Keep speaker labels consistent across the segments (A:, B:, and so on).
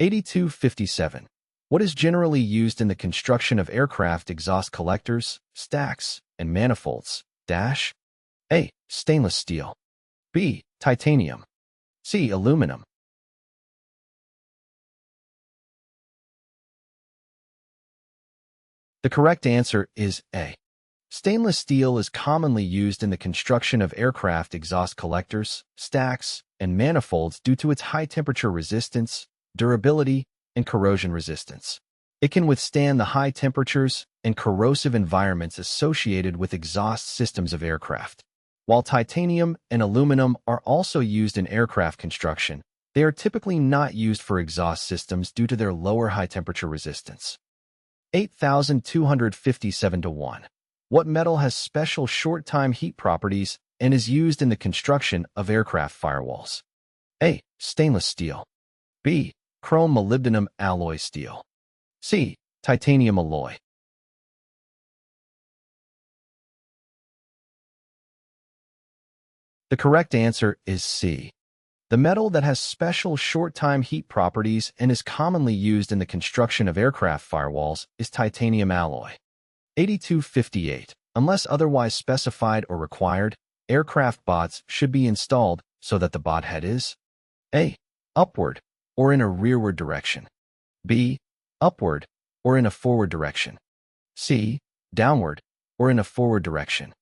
A: 8257. What is generally used in the construction of aircraft exhaust collectors, stacks, and manifolds? Dash. A. Stainless steel. B. Titanium. C. Aluminum. The correct answer is A. Stainless steel is commonly used in the construction of aircraft exhaust collectors, stacks, and manifolds due to its high temperature resistance, durability, and corrosion resistance. It can withstand the high temperatures and corrosive environments associated with exhaust systems of aircraft. While titanium and aluminum are also used in aircraft construction, they are typically not used for exhaust systems due to their lower high temperature resistance. 8257-1. What metal has special short-time heat properties and is used in the construction of aircraft firewalls? A. Stainless steel. B. Chrome molybdenum alloy steel. C. Titanium alloy. The correct answer is C. The metal that has special short-time heat properties and is commonly used in the construction of aircraft firewalls is titanium alloy. 8258. Unless otherwise specified or required, aircraft bots should be installed so that the bot head is A. Upward or in a rearward direction. B. Upward or in a forward direction. C. Downward or in a forward direction.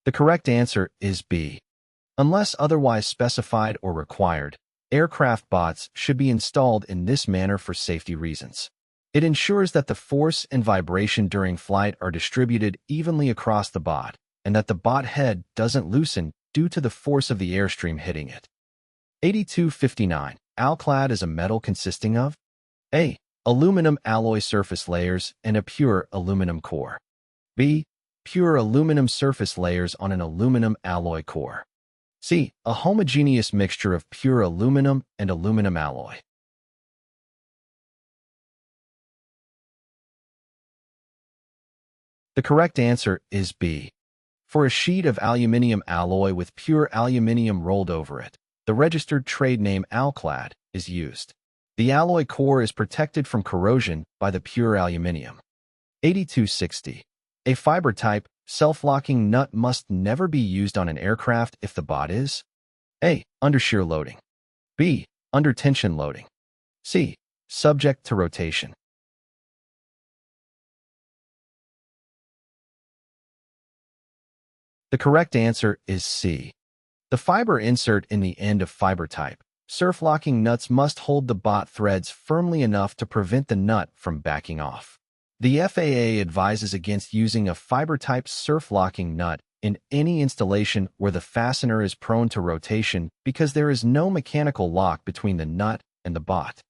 A: The correct answer is B. Unless otherwise specified or required, aircraft bots should be installed in this manner for safety reasons. It ensures that the force and vibration during flight are distributed evenly across the bot, and that the bot head doesn't loosen due to the force of the airstream hitting it. 8259. Alclad is a metal consisting of A. Aluminum alloy surface layers and a pure aluminum core. B. Pure aluminum surface layers on an aluminum alloy core. C. A homogeneous mixture of pure aluminum and aluminum alloy. The correct answer is B. For a sheet of aluminium alloy with pure aluminium rolled over it, the registered trade name Alclad is used. The alloy core is protected from corrosion by the pure aluminium. 8260. A fiber-type, self-locking nut must never be used on an aircraft if the bot is A. Under shear loading. B. Under tension loading. C. Subject to rotation. The correct answer is C. The fiber insert in the end of fiber-type, surf-locking nuts must hold the bot threads firmly enough to prevent the nut from backing off. The FAA advises against using a fiber-type surf-locking nut in any installation where the fastener is prone to rotation because there is no mechanical lock between the nut and the bot.